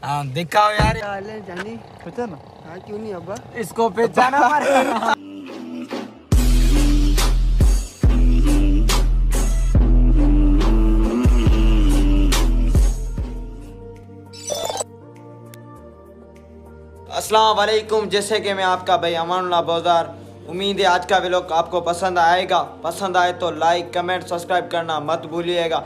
दिखाओ यार। जानी पहचाना? हाँ क्यों नहीं अब्बा, इसको पहचाना पड़ेगा। अस्सलाम वालेकुम। जैसे कि मैं आपका भाई अमानुल्लाह बौजार, उम्मीद है आज का व्लॉग आपको पसंद आएगा। पसंद आए तो लाइक कमेंट सब्सक्राइब करना मत भूलिएगा।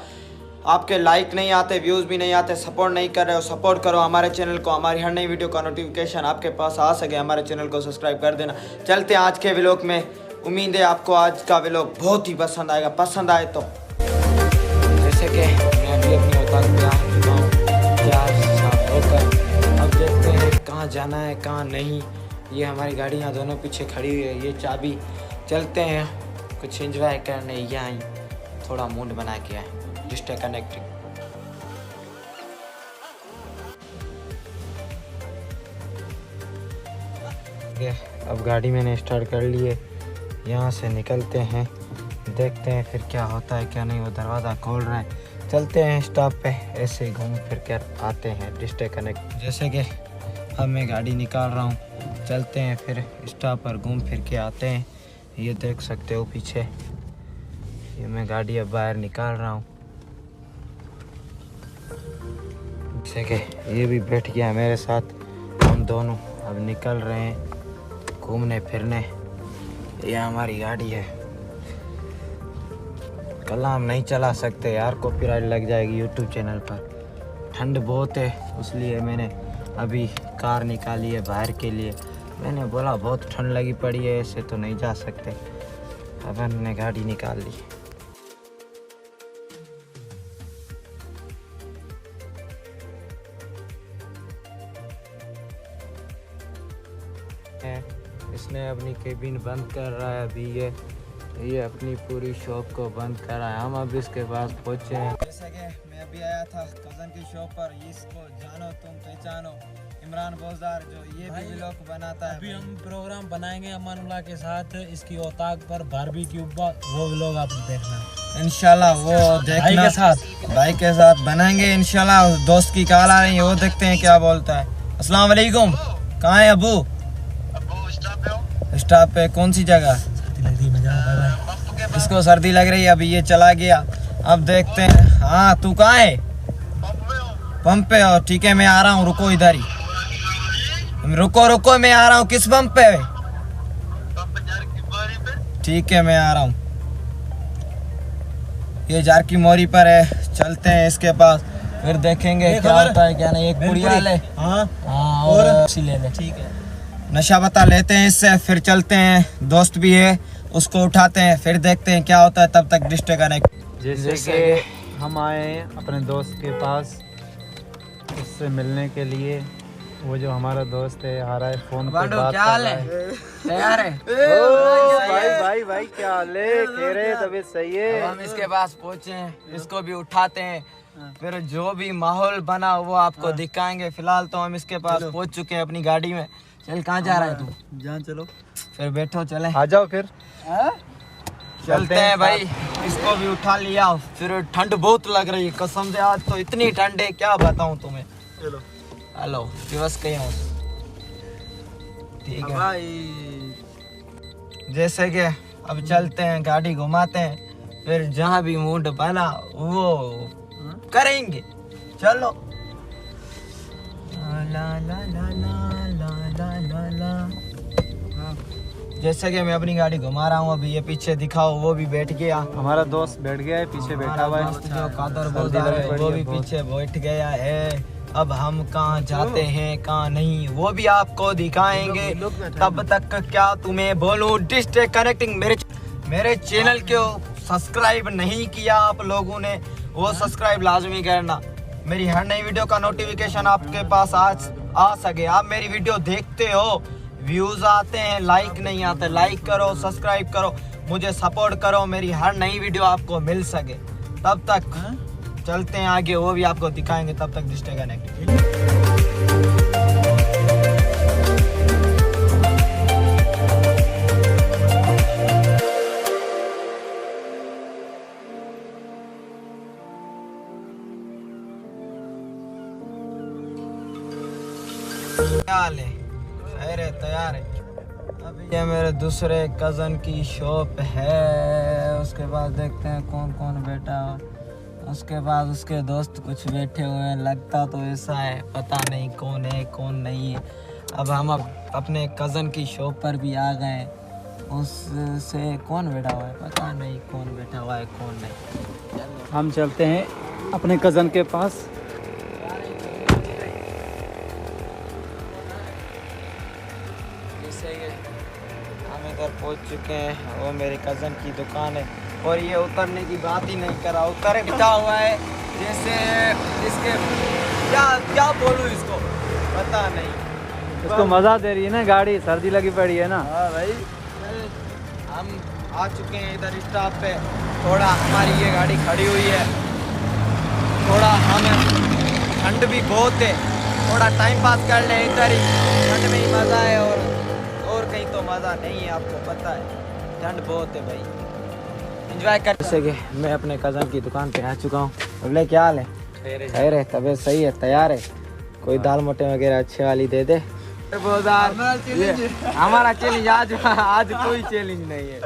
आपके लाइक नहीं आते, व्यूज़ भी नहीं आते, सपोर्ट नहीं कर रहे हो, सपोर्ट करो हमारे चैनल को। हमारी हर नई वीडियो का नोटिफिकेशन आपके पास आ सके, हमारे चैनल को सब्सक्राइब कर देना। चलते हैं आज के व्लॉग में। उम्मीद है आपको आज का व्लॉग बहुत ही पसंद आएगा। पसंद आए तो जैसे कि मैं अभी अपनी औकात पे आ चुका हूँ तैयार साफ होकर। अब देखते हैं कहाँ जाना है कहाँ नहीं। ये हमारी गाड़ियाँ दोनों पीछे खड़ी हुई है, ये चाबी। चलते हैं कुछ एंजॉय करने, यहाँ थोड़ा मूड बना के आए। डिस्टे कनेक्टिंग। अब गाड़ी मैंने स्टार्ट कर ली है, यहाँ से निकलते हैं, देखते हैं फिर क्या होता है क्या नहीं। वो दरवाज़ा खोल रहा है, चलते हैं स्टॉप पे, ऐसे घूम फिर कर आते हैं डिस्टे कनेक्ट। जैसे कि अब मैं गाड़ी निकाल रहा हूँ, चलते हैं फिर स्टॉप पर घूम फिर के आते हैं। ये देख सकते हो पीछे, ये मैं गाड़ी अब बाहर निकाल रहा हूँ। जैसे कि ये भी बैठ गया मेरे साथ, हम दोनों अब निकल रहे हैं घूमने फिरने। ये हमारी गाड़ी है। कलाम नहीं चला सकते यार, कॉपीराइट लग जाएगी यूट्यूब चैनल पर। ठंड बहुत है, इसलिए मैंने अभी कार निकाली है बाहर के लिए। मैंने बोला बहुत ठंड लगी पड़ी है, ऐसे तो नहीं जा सकते। अब हमने गाड़ी निकाल ली। इसने अपनी केबिन बंद कर रहा है अभी। ये अपनी पूरी शॉप को बंद कर रहा है। हम अब इसके पास पहुंचे हैं। जैसे कि मैं अभी आया था कज़न की शॉप पर, इसको जानो तुम पहचानो, इमरान बौजार, जो ये भी व्लॉग बनाता है। अभी हम प्रोग्राम बनाएंगे अमानुल्लाह के साथ इसकी औताक पर बारबेक्यू, वो व्लॉग आप देखना इंशाल्लाह। वो देखना भाई के साथ बनाएंगे इंशाल्लाह। दोस्त की कॉल आ रही है, वो देखते हैं क्या बोलता है। अस्सलाम वालेकुम। कहाँ है अबू? स्टॉप पे। कौन सी जगह? इसको सर्दी लग रही है, अभी ये चला गया। अब देखते हैं। हाँ तू कहाँ है? पंप पे हो? ठीक है मैं आ रहा हूँ, रुको इधर ही। रुको मैं आ रहा हूँ। किस पंप पे? ठीक है मैं आ रहा हूँ। ये जार की मोरी पर है, चलते हैं इसके पास, फिर देखेंगे क्या होता है क्या नहीं। एक पुड़िया ले। हाँ और ले ले। ठीक है, नशा बता लेते हैं इससे, फिर चलते हैं। दोस्त भी है, उसको उठाते हैं, फिर देखते हैं क्या होता है। तब तक डिस्टे कनेक्ट। जैसे कि हम आए अपने दोस्त के पास उससे मिलने के लिए। वो जो हमारा दोस्त है आ रहा है, फोन पे बात क्या हाल है? तैयार है? भाई क्या हाल है? कह रहे तबीयत सही है। हम इसके पास पहुंचे हैं, इसको भी उठाते हैं, फिर जो भी माहौल बना वो आपको दिखाएंगे। फिलहाल तो हम इसके पास पहुंच चुके हैं अपनी गाड़ी में। चल कहाँ जा रहा है तू? जान चलो, फिर बैठो, चले आ जाओ फिर। चलते हैं भाई। इसको भी उठा लिया। फिर ठंड बहुत लग रही है कसम से, आज तो इतनी ठंड है क्या बताऊं तुम्हें। चलो हेलो दिवस कहीं हो। ठीक है भाई, जैसे कि अब चलते हैं, गाड़ी घुमाते हैं, फिर जहाँ भी मूड बना वो करेंगे। चलो। ला ला ला ला ला ला ला ला। जैसे कि मैं अपनी गाड़ी घुमा रहा हूँ, अभी ये पीछे दिखाओ, वो भी बैठ गया। हमारा दोस्त बैठ गया है, पीछे बैठा हुआ है। जो कादर बौजार है वो भी पीछे बैठ गया है। अब हम कहाँ जाते हैं कहाँ नहीं वो भी आपको दिखाएंगे। तब तक क्या तुम्हें बोलूं, डिस्टे कनेक्टिंग मेरे चैनल को सब्सक्राइब नहीं किया आप लोगों ने, वो सब्सक्राइब लाजमी करना। मेरी हर नई वीडियो का नोटिफिकेशन आपके पास आज आ सके। आप मेरी वीडियो देखते हो, व्यूज आते हैं, लाइक नहीं आते। लाइक करो, सब्सक्राइब करो, मुझे सपोर्ट करो, मेरी हर नई वीडियो आपको मिल सके। तब तक चलते हैं आगे, वो भी आपको दिखाएंगे। तब तक डिस्टे कनेक्ट। क्या हाल है? खैर है, तैयार है। अभी ये मेरे दूसरे कज़न की शॉप है। उसके बाद देखते हैं कौन कौन बैठा है। उसके बाद उसके दोस्त कुछ बैठे हुए हैं, लगता तो ऐसा है, पता नहीं कौन है कौन नहीं है। अब हम अपने कज़न की शॉप पर भी आ गए। उससे कौन बैठा हुआ है पता नहीं, कौन बैठा हुआ है कौन नहीं। हम चलते हैं अपने कज़न के पास। हम इधर पहुंच चुके हैं। वो मेरे कज़न की दुकान है और ये उतरने की बात ही नहीं करा। उतरे बिठा हुआ है जैसे इसके क्या क्या बोलूँ इसको, पता नहीं। इसको मज़ा दे रही है ना गाड़ी, सर्दी लगी पड़ी है ना। हाँ भाई, हम आ चुके हैं इधर स्टॉप पे। थोड़ा हमारी ये गाड़ी खड़ी हुई है, थोड़ा हमें ठंड भी बहुत है, थोड़ा टाइम पास कर ले इधर ही। ठंड में ही मज़ा है और कहीं तो मज़ा नहीं है, आपको पता है ठंड बहुत है भाई। एंजॉय कर। जैसे कि मैं अपने कज़न की दुकान पे आ चुका हूँ। बोले क्या हाल है? खैर है, तबीयत सही है, तैयार है? कोई दाल मोटे वगैरह अच्छे वाली दे दे। हमारा चैलेंज आज कोई चैलेंज नहीं है,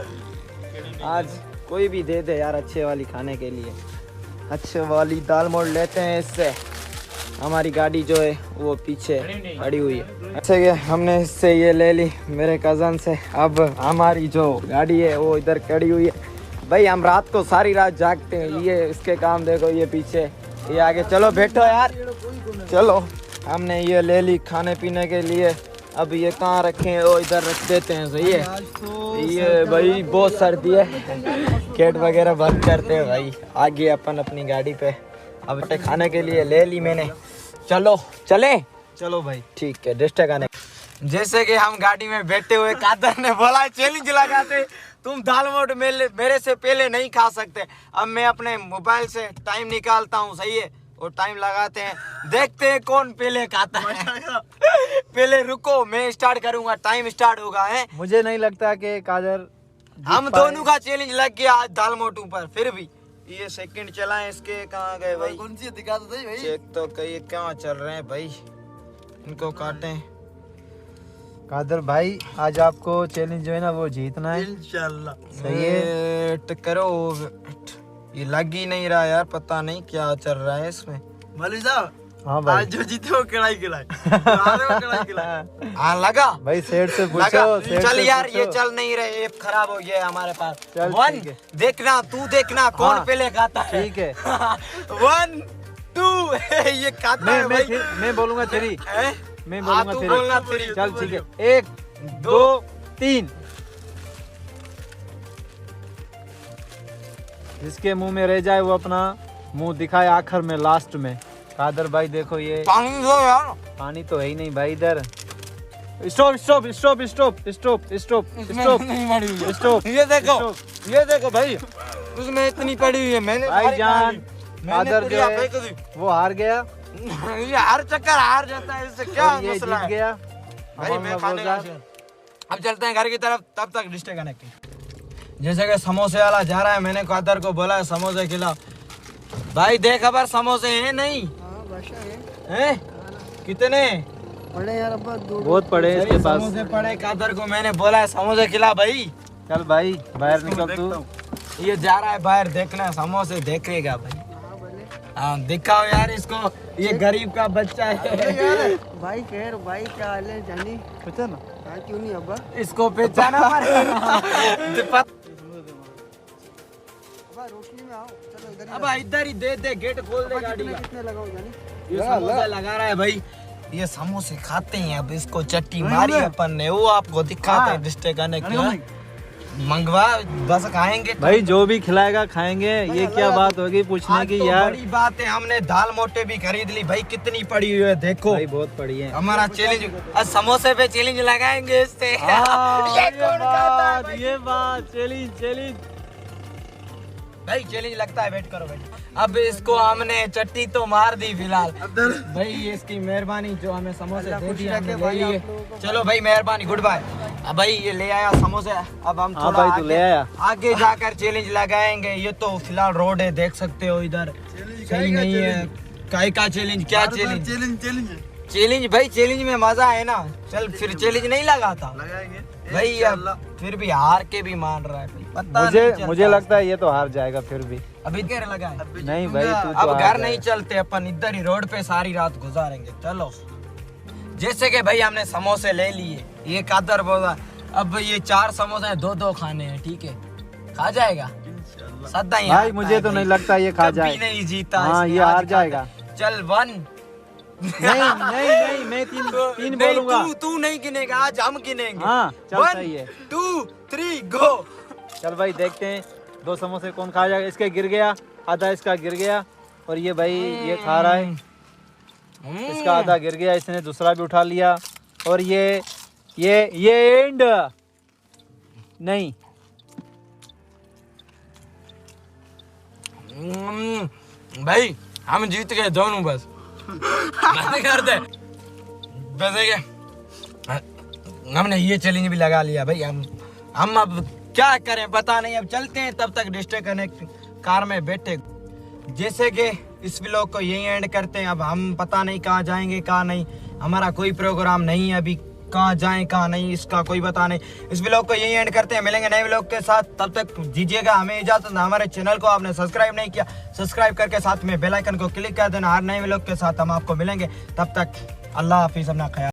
आज कोई भी दे दे यार अच्छे वाली खाने के लिए। अच्छे वाली दाल मोड़ लेते हैं इससे। हमारी गाड़ी जो है वो पीछे खड़ी हुई है। ऐसे कि हमने इससे ये ले ली मेरे कज़न से। अब हमारी जो गाड़ी है वो इधर खड़ी हुई है। भाई हम रात को सारी रात जागते हैं। ये इसके काम देखो, ये पीछे, ये आगे। चलो बैठो यार, चलो। हमने ये ले ली खाने पीने के लिए। अब ये कहाँ रखें? वो इधर रख देते हैं, सही है। ये भाई बहुत सर्दी है, गेट वगैरह बंद करते हैं भाई। आगे अपन अपनी गाड़ी पे अब खाने के लिए ले ली मैंने। चलो चले, चलो भाई ठीक है। डिस्ट्रिक्ट आने जैसे कि हम गाड़ी में बैठे हुए, कादर ने बोला चैलेंज लगाते, तुम दाल मोट मेरे से पहले नहीं खा सकते। अब मैं अपने मोबाइल से टाइम निकालता हूँ, सही है, और टाइम लगाते हैं, देखते हैं कौन पहले खाता है। पहले रुको, मैं स्टार्ट करूंगा, टाइम स्टार्ट होगा है। मुझे नहीं लगता कि कादर हम दोनों का चैलेंज लग गया आज दाल मोटू पर। फिर भी ये सेकंड चलाएं, इसके कहाँ गए भाई? कौन सी दिखा दो भाई। चेक तो कहिए कहाँ चल रहे हैं भाई, इनको काटें। कादर भाई आज आपको चैलेंज जो है ना वो जीतना है इंशाल्लाह। सही है। वेट करो, ये लग ही नहीं रहा यार, पता नहीं क्या चल रहा है इसमें। मौलवी साहब, हाँ भाई, आज जो जीते वो कढ़ाई खिलाए। हाँ लगा भाई सेठ से पूछो। लगा। सेठ चल से यार पूछो। ये चल नहीं रहे, ये खराब हो गया है हमारे पास। चल, वन ठीक है। देखना, तू देखना कौन हाँ, पहले खाता है। ठीक है। 1 2 ये खाता है भाई। मैं बोलूंगा थ्री, हैं? मैं हाँ, बोलूंगा तू बोलना थ्री। थ्री। चल ठीक है, 1 2 3। जिसके मुंह में रह जाए वो अपना मुंह दिखाए आखिर में, लास्ट में। कादर भाई देखो ये पानी दो यार। पानी तो है ही नहीं भाई इधर। Stop stop stop stop stop stop stop नहीं पड़ी हुई है। स्टॉप। ये देखो, ये देखो भाई, उसमें इतनी पड़ी हुई है। मैंने भाईजान, कादर मैंने जो है फेंक दी। वो हार गया ये हर चक्कर हार जाता है, इससे क्या और ये मसला जीत है? गया। भाई मैं खाने का शौक। अब चलते हैं घर की तरफ, तब तक डिस्ट्रिक्ट कनेक्ट। जैसे कि समोसे वाला जा रहा है, मैंने कादर को बोला है समोसे खिलाओ। भाई देख खबर समोसे हैं नहीं? हैं? कितने पड़े यार अब्बा, दो बहुत पड़े हैं इसके पास। समोसे पड़े? कादर को मैंने बोला है समोसे खिला भाई। चल भाई बाहर निकल तू। ये जा रहा है बाहर, देखना समोसे देखेगा भाई। हाँ दिखाओ यार इसको, ये गरीब का बच्चा है। भाई खैर भाई, क्या हाल है जानी? पता ना कहा क्यों नहीं अब्बा? इसको पहचाना पड़ेगा। अब्बा रोशनी में आओ, चलो इधर। अब इधर ही दे दे, गेट खोल दे गाड़ी का। कितने लगाओ जानी? ये समोसा लगा रहा है भाई। ये समोसे खाते हैं, अब इसको चट्टी मारी अपन ने, वो आपको दिखाते हैं डिस्ट्रिक्ट आने क्यों मंगवा, बस खाएंगे भाई, जो भी खिलाएगा खाएंगे। ये क्या बात होगी पूछने आज की तो यार? बड़ी बात है, हमने दाल मोटे भी खरीद ली भाई। कितनी पड़ी हुई है देखो भाई बहुत पड़ी है। हमारा चैलेंज, आज समोसे पे चैलेंज लगाएंगे इससे। ये कौन खाता है भाई? ये बात चैलेंज चैलेंज भाई चैलेंज लगता है, वेट करो भाई। अब इसको हमने चट्टी तो मार दी फिलहाल भाई, इसकी मेहरबानी जो हमें समोसे दे दिए, हमने ले लिए। चलो भाई मेहरबानी, गुड बाय। अब भाई ये ले आया समोसे, अब हम थोड़ा भाई, तू ले आया। आगे जाकर चैलेंज लगाएंगे। ये तो फिलहाल रोड है, देख सकते हो इधर सही नहीं है। काय का चैलेंज? क्या चैलेंज? चैलेंज चैलेंज चैलेंज भाई, चैलेंज में मजा है ना। चल फिर चैलेंज नहीं लगाता लगाएंगे भाई। अब फिर भी हार के भी मान रहा है भाई, पता नहीं चलता। मुझे लगता है ये तो हार जाएगा फिर भी। अभी कह लगा है। नहीं भाई तू तो अब हार घर नहीं जाएगा। चलते, अपन इधर ही रोड पे सारी रात गुजारेंगे। चलो जैसे कि भाई हमने समोसे ले लिए, ये कादर बोला अब ये 4 समोसे 2-2 खाने हैं, ठीक है? खा जाएगा सदा ही भाई हारता मुझे है तो भाई। नहीं लगता ये खा कभी जाए। नहीं जीता हाँ इसने, ये आज हार खाता जाएगा। है। चल 1 नहीं मैं तीन बोलूंगा। तू नहीं गिनेगा, आज हम गिनेंगे। हाँ चल 1 सही है। 2 3 गो। चल भाई देखते हैं 2 समोसे कौन खा जाएगा। इसके गिर गया, आधा इसका गिर गया और ये भाई ये खा रहा है। इसका आधा गिर गया, इसने दूसरा भी उठा लिया और ये एंड नहीं। भाई हम जीत गए दोनों, बस मत कर दे। वैसे कि हमने ये चैलेंज भी लगा लिया भाई। हम अब क्या करें पता नहीं। अब चलते हैं, तब तक डिस्कनेक्ट कार में बैठे। जैसे कि इस व्लॉग को यही एंड करते हैं। अब हम पता नहीं कहाँ जाएंगे कहाँ नहीं, हमारा कोई प्रोग्राम नहीं है अभी, कहाँ जाएं कहाँ नहीं इसका कोई पता नहीं। इस व्लॉग को यही एंड करते हैं, मिलेंगे नए व्लॉग के साथ। तब तक दीजिएगा हमें इजाजत। हमारे चैनल को आपने सब्सक्राइब नहीं किया, सब्सक्राइब करके साथ में बेल आइकन को क्लिक कर देना। हर नए व्लॉग के साथ हम आपको मिलेंगे। तब तक अल्लाह हाफिज़, अपना ख्याल।